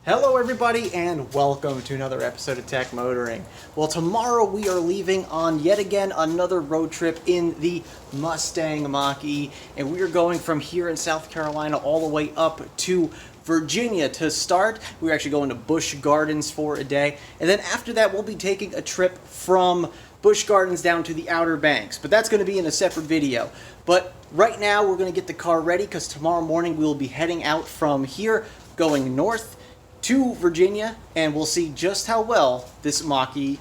Hello everybody and welcome to another episode of Tech Motoring. Well, tomorrow we are leaving on yet again another road trip in the Mustang Mach-E, and we are going from here in South Carolina all the way up to Virginia to start. We're actually going to Busch Gardens for a day, and then after that we'll be taking a trip from Busch Gardens down to the Outer Banks, but that's going to be in a separate video. But right now we're going to get the car ready because tomorrow morning we will be heading out from here going north to Virginia, and we'll see just how well this Mach-E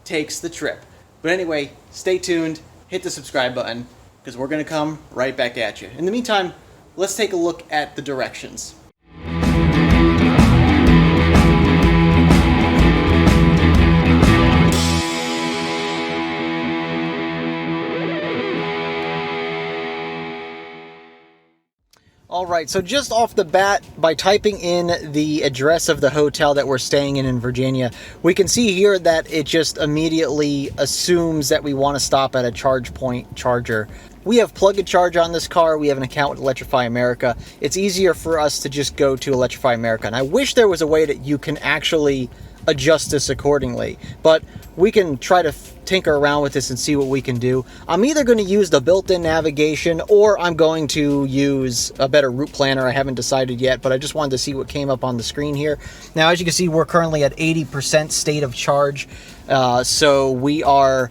takes the trip. But anyway, stay tuned, hit the subscribe button, because we're going to come right back at you. In the meantime, let's take a look at the directions. Alright, so just off the bat, by typing in the address of the hotel that we're staying in Virginia, we can see here that it just immediately assumes that we want to stop at a charge point charger. We have Plug and Charge on this car. We have an account with Electrify America. It's easier for us to just go to Electrify America. And I wish there was a way that you can actually adjust this accordingly, but we can try to tinker around with this and see what we can do. I'm either going to use the built-in navigation or I'm going to use a better route planner. I haven't decided yet, but I just wanted to see what came up on the screen here. Now, as you can see, we're currently at 80% state of charge, so we are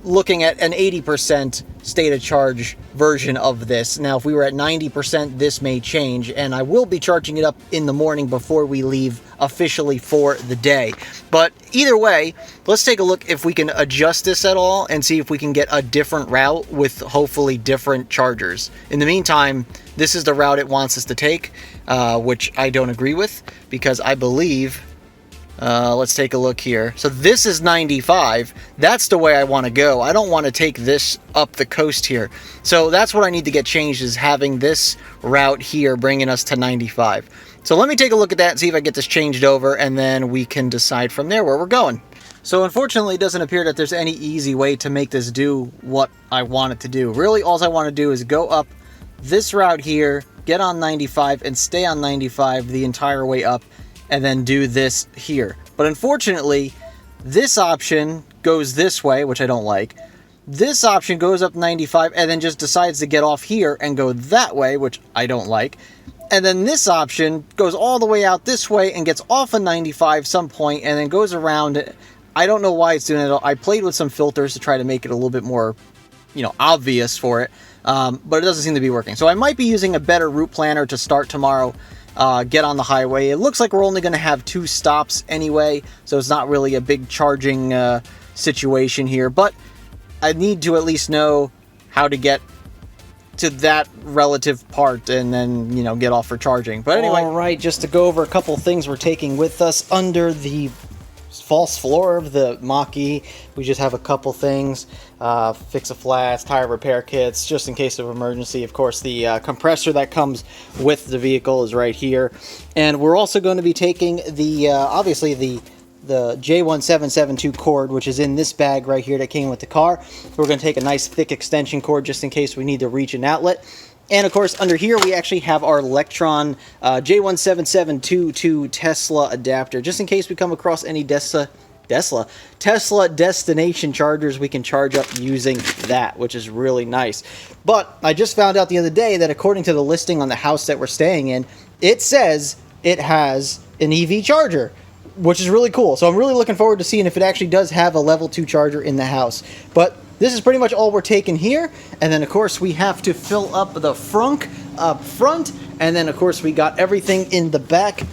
looking at an 80% state of charge version of this. Now, if we were at 90%, this may change, and I will be charging it up in the morning before we leave officially for the day. But either way, let's take a look if we can adjust this at all and see if we can get a different route with hopefully different chargers. In the meantime, this is the route it wants us to take, which I don't agree with, because I believe let's take a look here. So this is 95. That's the way I want to go. I don't want to take this up the coast here. So that's what I need to get changed, is having this route here bringing us to 95. So let me take a look at that and see if I get this changed over, and then we can decide from there where we're going. So unfortunately, it doesn't appear that there's any easy way to make this do what I want it to do. Really, all I want to do is go up this route here, get on 95, and stay on 95 the entire way up, and then do this here. But unfortunately, this option goes this way, which I don't like. This option goes up 95 and then just decides to get off here and go that way, which I don't like. And then this option goes all the way out this way and gets off of 95 some point and then goes around. I don't know why it's doing it. I played with some filters to try to make it a little bit more, obvious for it. But it doesn't seem to be working. So I might be using a better route planner to start tomorrow. Get on the highway. It looks like we're only going to have 2 stops anyway, so it's not really a big charging situation here, but I need to at least know how to get to that relative part and then, get off for charging. But anyway, all right, just to go over a couple things we're taking with us under the false floor of the Mach-E. We just have a couple things, fix-a-flats, tire repair kits, just in case of emergency. Of course, the compressor that comes with the vehicle is right here. And we're also going to be taking the, obviously, the J1772 cord, which is in this bag right here that came with the car. We're going to take a nice thick extension cord just in case we need to reach an outlet. And of course, under here we actually have our Electron J17722 Tesla adapter, just in case we come across any Tesla destination chargers. We can charge up using that, which is really nice. But I just found out the other day that according to the listing on the house that we're staying in, it says it has an EV charger, which is really cool. So I'm really looking forward to seeing if it actually does have a level 2 charger in the house. But this is pretty much all we're taking here. And then, of course, we have to fill up the frunk up front. And then, of course, we got everything in the back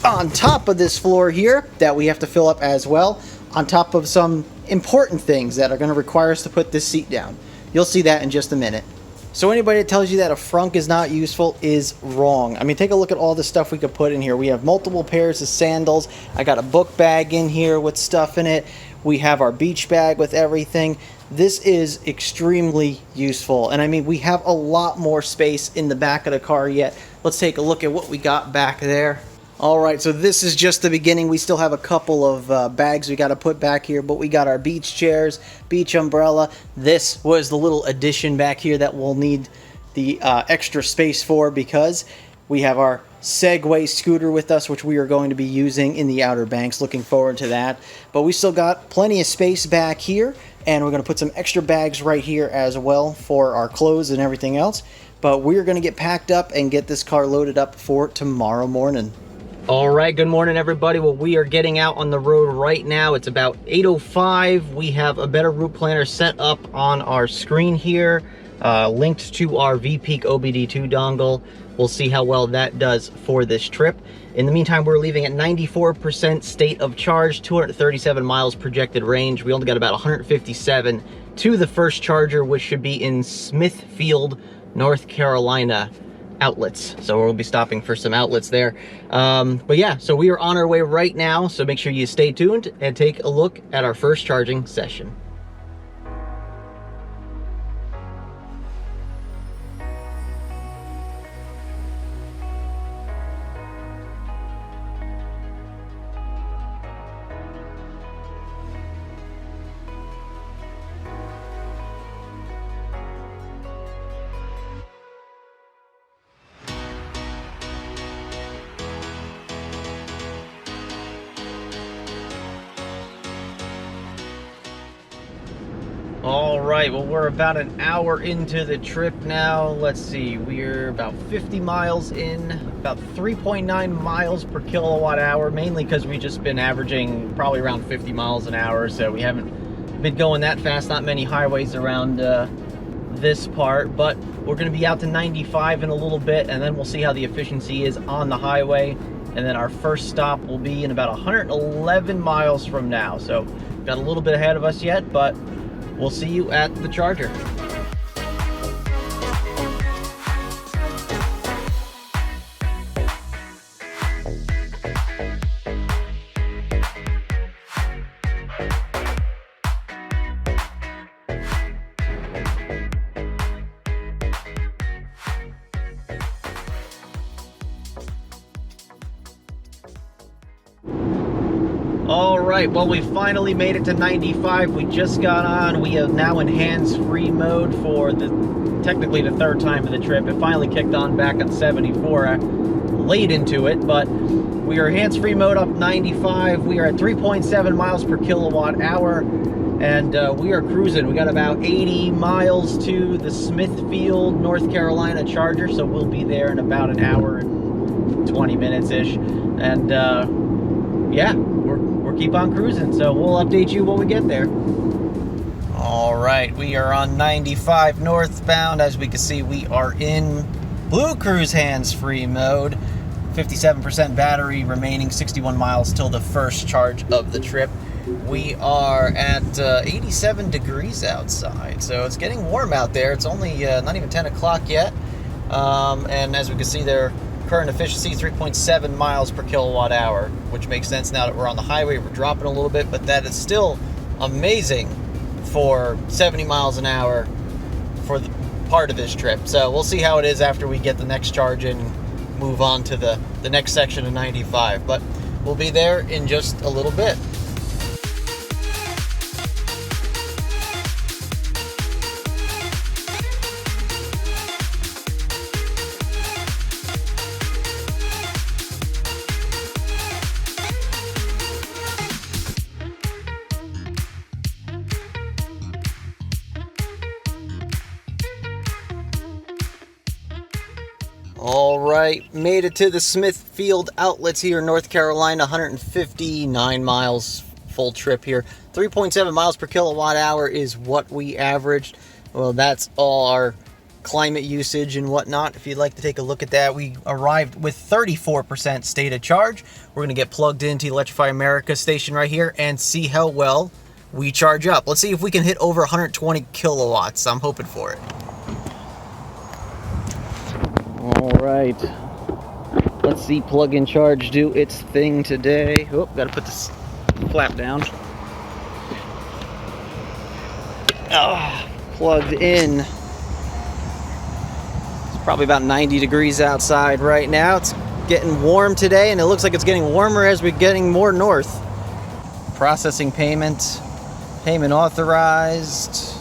on top of this floor here that we have to fill up as well, on top of some important things that are going to require us to put this seat down. You'll see that in just a minute. So anybody that tells you that a frunk is not useful is wrong. I mean, take a look at all the stuff we could put in here. We have multiple pairs of sandals. I got a book bag in here with stuff in it. We have our beach bag with everything. This is extremely useful. And I mean, we have a lot more space in the back of the car yet. Let's take a look at what we got back there. Alright, so this is just the beginning. We still have a couple of bags we got to put back here, but we got our beach chairs, beach umbrella. This was the little addition back here that we'll need the extra space for, because We have our Segway scooter with us, which we are going to be using in the Outer Banks. Looking forward to that. But we still got plenty of space back here, and we're going to put some extra bags right here as well for our clothes and everything else. But we're going to get packed up and get this car loaded up for tomorrow morning. All right, good morning, everybody. Well, we are getting out on the road right now. It's about 8:05. We have a better route planner set up on our screen here, linked to our VPeak OBD2 dongle. We'll see how well that does for this trip. In the meantime, we're leaving at 94% state of charge, 237 miles projected range. We only got about 157 to the first charger, which should be in Smithfield, North Carolina outlets. So we'll be stopping for some outlets there. But yeah, so we are on our way right now. So make sure you stay tuned and take a look at our first charging session. All right, well, we're about an hour into the trip now. Let's see, we're about 50 miles in, about 3.9 miles per kilowatt hour, mainly because we've just been averaging probably around 50 miles an hour, so we haven't been going that fast. Not many highways around this part, but we're going to be out to 95 in a little bit, and then we'll see how the efficiency is on the highway. And then our first stop will be in about 111 miles from now, so got a little bit ahead of us yet, but we'll see you at the charger. All right, well, we finally made it to 95. We just got on. We are now in hands-free mode for technically the third time of the trip. It finally kicked on back at 74, late into it, but we are hands-free mode up 95. We are at 3.7 miles per kilowatt hour, and we are cruising. We got about 80 miles to the Smithfield, North Carolina charger, so we'll be there in about an hour and 20 minutes-ish. And yeah, we're keep on cruising, so we'll update you when we get there. All right, we are on 95 northbound. As we can see, we are in Blue Cruise hands-free mode. 57% battery remaining, 61 miles till the first charge of the trip. We are at 87 degrees outside, so it's getting warm out there. It's only not even 10 o'clock yet. And as we can see there, current efficiency 3.7 miles per kilowatt hour, which makes sense now that we're on the highway. We're dropping a little bit, but that is still amazing for 70 miles an hour for the part of this trip. So we'll see how it is after we get the next charge in and move on to the next section of 95. But we'll be there in just a little bit. All right, made it to the Smithfield outlets here in North Carolina, 159 miles full trip here. 3.7 miles per kilowatt hour is what we averaged. Well, that's all our climate usage and whatnot. If you'd like to take a look at that, we arrived with 34% state of charge. We're going to get plugged into Electrify America station right here and see how well we charge up. Let's see if we can hit over 120 kilowatts. I'm hoping for it. All right, let's see plug and charge do its thing today. Oh, gotta put this flap down. Plugged in. It's probably about 90 degrees outside right now. It's getting warm today, and it looks like it's getting warmer as we're getting more north. Processing payment authorized.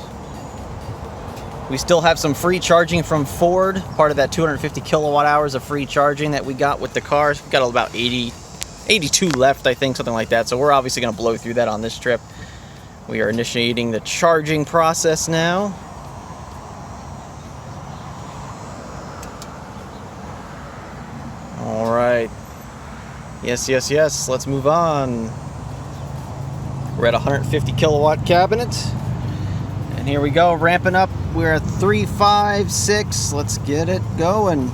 We still have some free charging from Ford, part of that 250 kilowatt hours of free charging that we got with the cars. We've got about 82 left, I think, something like that. So we're obviously going to blow through that on this trip. We are initiating the charging process now. All right. Yes, yes, yes. Let's move on. We're at 150 kilowatt cabinet. And here we go, ramping up. We're at 3, 5, 6. Let's get it going.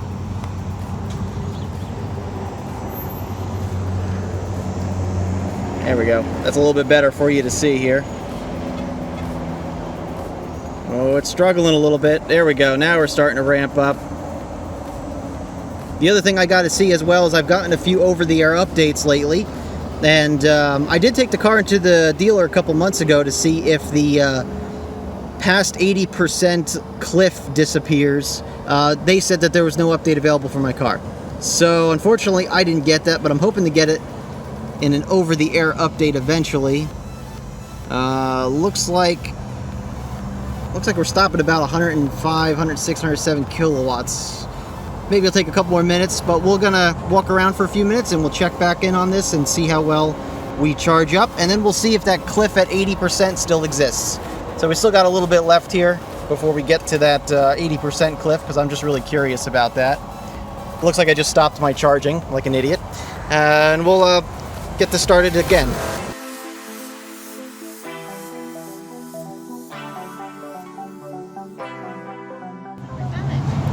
There we go. That's a little bit better for you to see here. Oh, it's struggling a little bit. There we go. Now we're starting to ramp up. The other thing I got to see as well is I've gotten a few over-the-air updates lately. And I did take the car into the dealer a couple months ago to see if the past 80% cliff disappears. They said that there was no update available for my car. So unfortunately I didn't get that, but I'm hoping to get it in an over-the-air update eventually. Looks like we're stopping about 105, 106, 107 kilowatts. Maybe it'll take a couple more minutes, but we're gonna walk around for a few minutes and we'll check back in on this and see how well we charge up, and then we'll see if that cliff at 80% still exists. So we still got a little bit left here before we get to that 80% cliff, because I'm just really curious about that. Looks like I just stopped my charging like an idiot, and we'll get this started again.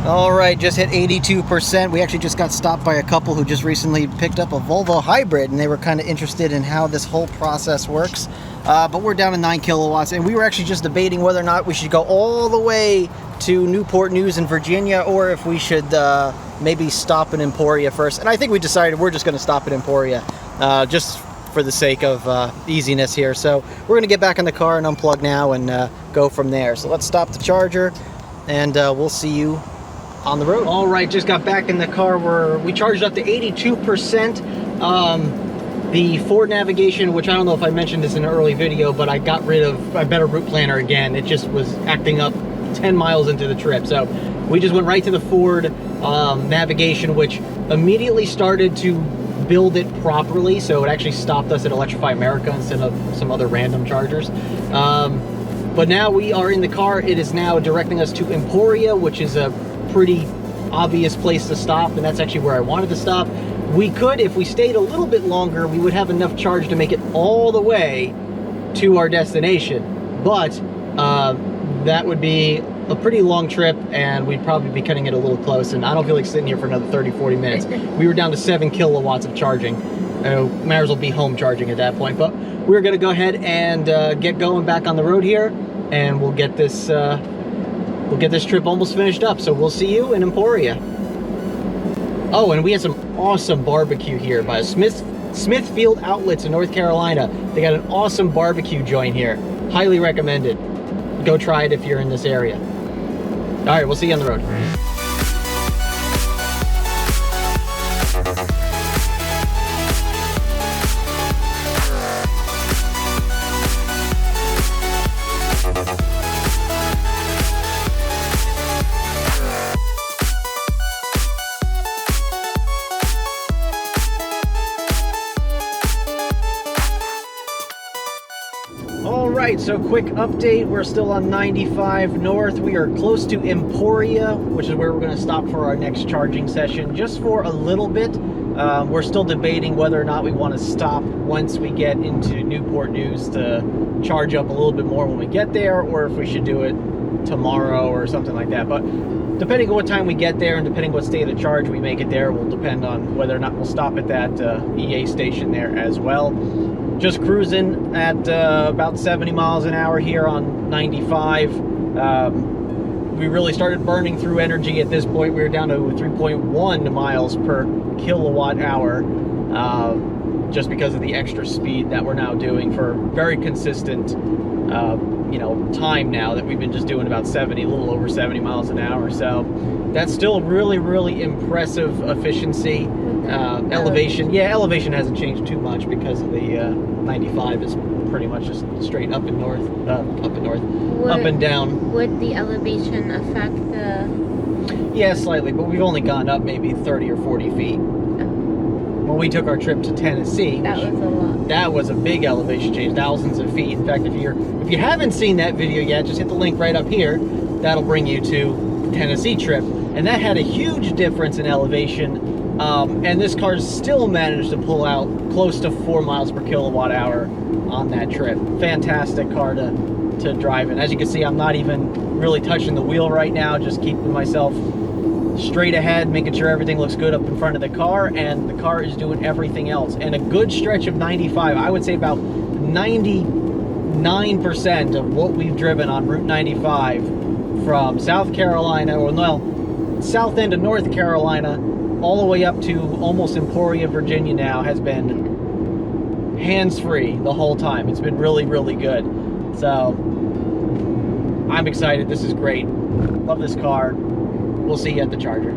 All right, just hit 82%. We actually just got stopped by a couple who just recently picked up a Volvo hybrid, and they were kind of interested in how this whole process works. But we're down to 9 kilowatts, and we were actually just debating whether or not we should go all the way to Newport News in Virginia, or if we should maybe stop in Emporia first. And I think we decided we're just going to stop at Emporia, just for the sake of easiness here. So we're going to get back in the car and unplug now and go from there. So let's stop the charger, and we'll see you on the road. All right, just got back in the car. We charged up to 82%. The Ford navigation, which I don't know if I mentioned this in an early video, but I got rid of my Better Route Planner again. It just was acting up 10 miles into the trip. So we just went right to the Ford navigation, which immediately started to build it properly. So it actually stopped us at Electrify America instead of some other random chargers. But now we are in the car. It is now directing us to Emporia, which is a pretty obvious place to stop, and that's actually where I wanted to stop. We could, if we stayed a little bit longer, we would have enough charge to make it all the way to our destination, but that would be a pretty long trip, and we'd probably be cutting it a little close, and I don't feel like sitting here for another 30-40 minutes. We were down to 7 kilowatts of charging. Might as well be home charging at that point, but we're gonna go ahead and get going back on the road here, and we'll get this trip almost finished up. So we'll see you in Emporia. Oh, and we had some awesome barbecue here by Smithfield Outlets in North Carolina. They got an awesome barbecue joint here. Highly recommended. Go try it if you're in this area. All right, we'll see you on the road. Alright, so quick update. We're still on 95 North. We are close to Emporia, which is where we're going to stop for our next charging session, just for a little bit. We're still debating whether or not we want to stop once we get into Newport News to charge up a little bit more when we get there, or if we should do it tomorrow or something like that. But depending on what time we get there and depending what state of charge we make it there will depend on whether or not we'll stop at that EA station there as well. Just cruising at about 70 miles an hour here on 95. We really started burning through energy at this point. We were down to 3.1 miles per kilowatt hour, just because of the extra speed that we're now doing for very consistent time now that we've been just doing about 70, a little over 70 miles an hour. So that's still really, really impressive efficiency. Elevation. Yeah, elevation hasn't changed too much because of the 95 is pretty much just straight up and north, up and down. Would the elevation affect the... Yeah, slightly, but we've only gone up maybe 30 or 40 feet. When we took our trip to Tennessee, that was a lot. That was a big elevation change, thousands of feet. In fact, if you haven't seen that video yet, just hit the link right up here. That'll bring you to the Tennessee trip, and that had a huge difference in elevation. And this car still managed to pull out close to 4 miles per kilowatt hour on that trip. Fantastic car to drive in. As you can see, I'm not even really touching the wheel right now, just keeping myself straight ahead, making sure everything looks good up in front of the car, and the car is doing everything else. And a good stretch of 95, I would say about 99% of what we've driven on Route 95 from South Carolina, or no, south end of North Carolina, all the way up to almost Emporia, Virginia now, has been hands-free the whole time. It's been really, really good. So I'm excited. This is great. Love this car. We'll see you at the charger.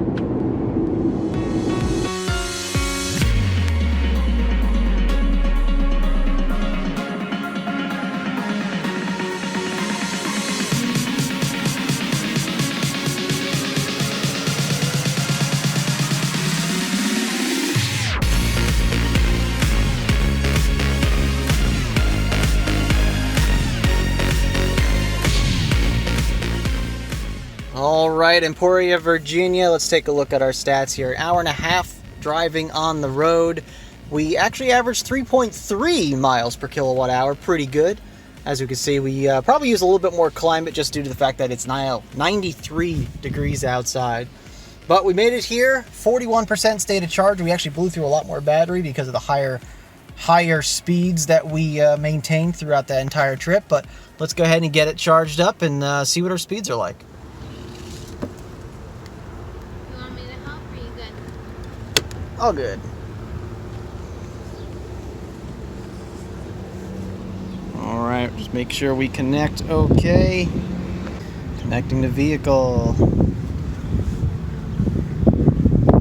All right, Emporia, Virginia. Let's take a look at our stats here. An hour and a half driving on the road. We actually averaged 3.3 miles per kilowatt hour. Pretty good. As you can see, we probably use a little bit more climate just due to the fact that it's now 93 degrees outside. But we made it here. 41% state of charge. We actually blew through a lot more battery because of the higher speeds that we maintained throughout that entire trip. But let's go ahead and get it charged up and see what our speeds are like. All good. All right, just make sure we connect okay. Connecting the vehicle.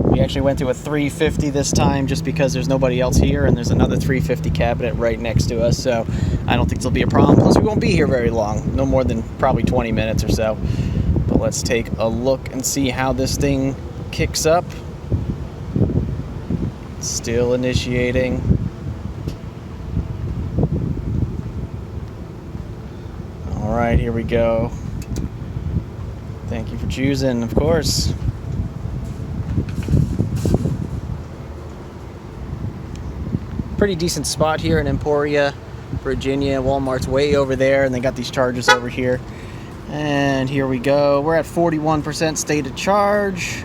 We actually went to a 350 this time just because there's nobody else here, and there's another 350 cabinet right next to us, so I don't think there'll be a problem. Plus, we won't be here very long, no more than probably 20 minutes or so. But let's take a look and see how this thing kicks up. Still initiating. All right, here we go. Thank you for choosing, of course. Pretty decent spot here in Emporia, Virginia. Walmart's way over there, and they got these chargers over here. And here we go. We're at 41% state of charge.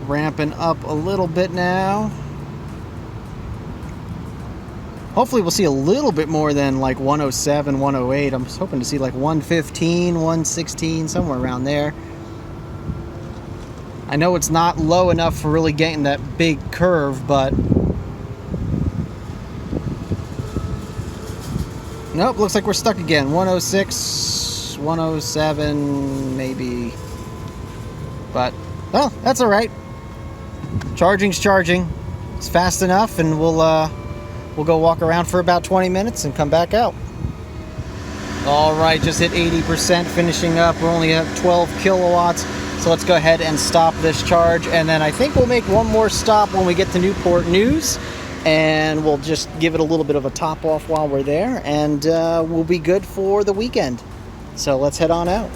Ramping up a little bit now. Hopefully we'll see a little bit more than like 107, 108. I'm just hoping to see like 115, 116, somewhere around there. I know it's not low enough for really getting that big curve, but nope, looks like we're stuck again. 106, 107 maybe. But well, that's all right. Charging's charging. It's fast enough, and we'll go walk around for about 20 minutes and come back out. All right, just hit 80%, finishing up. We're only at 12 kilowatts, so let's go ahead and stop this charge, and then I think we'll make one more stop when we get to Newport News, and we'll just give it a little bit of a top off while we're there, and we'll be good for the weekend. So let's head on out.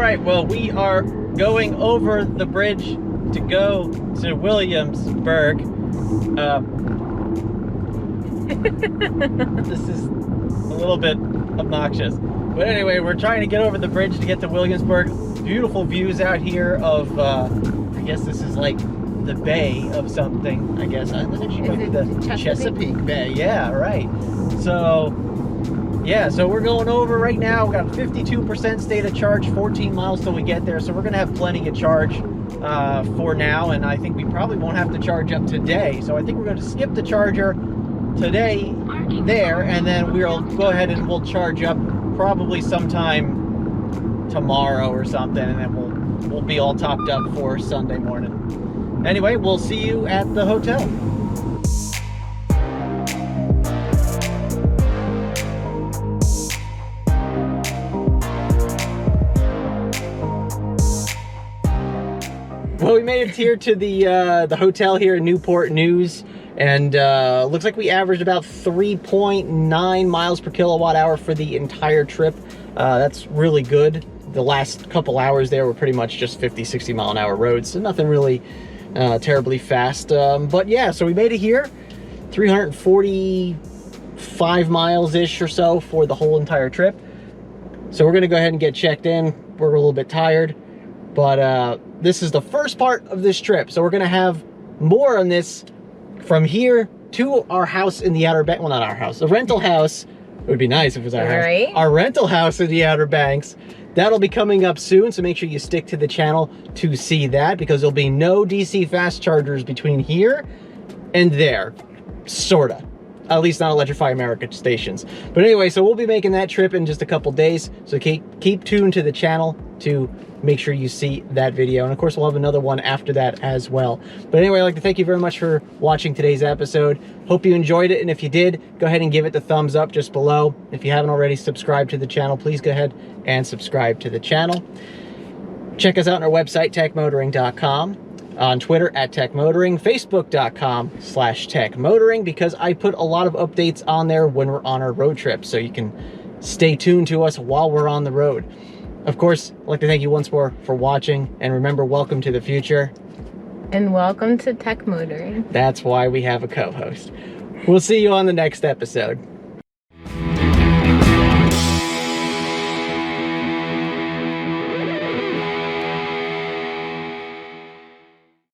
right, well, we are going over the bridge to go to Williamsburg. This is a little bit obnoxious. But anyway, we're trying to get over the bridge to get to Williamsburg. Beautiful views out here of, I guess this is like the bay of something, I guess. This actually might be the Chesapeake Bay. Yeah, right. So, yeah, so we're going over right now. We got 52% state of charge, 14 miles till we get there. So we're going to have plenty of charge for now. And I think we probably won't have to charge up today. So I think we're going to skip the charger today there. And then we'll go ahead and we'll charge up probably sometime tomorrow or something. And then we'll be all topped up for Sunday morning. Anyway, we'll see you at the hotel. Well, we made it here to the hotel here in Newport News, and looks like we averaged about 3.9 miles per kilowatt hour for the entire trip. That's really good. The last couple hours there were pretty much just 50, 60 mile an hour roads, so nothing really terribly fast. But yeah, so we made it here, 345 miles-ish or so for the whole entire trip. So we're gonna go ahead and get checked in. We're a little bit tired, but this is the first part of this trip. So we're gonna have more on this from here to our house in the Outer Banks. Well, not our house, the rental house. It would be nice if it was our house. Our rental house in the Outer Banks. That'll be coming up soon, so make sure you stick to the channel to see that, because there'll be no DC fast chargers between here and there, sorta. At least not Electrify America stations. But anyway, so we'll be making that trip in just a couple days, so keep tuned to the channel to make sure you see that video. And of course, we'll have another one after that as well. But anyway, I'd like to thank you very much for watching today's episode. Hope you enjoyed it, and if you did, go ahead and give it the thumbs up just below. If you haven't already subscribed to the channel, please go ahead and subscribe to the channel. Check us out on our website, techmotoring.com. On Twitter at techmotoring, facebook.com/techmotoring, because I put a lot of updates on there when we're on our road trips, so you can stay tuned to us while we're on the road. Of course, I'd like to thank you once more for watching, and remember, welcome to the future. And welcome to Tech Motoring. That's why we have a co-host. We'll see you on the next episode.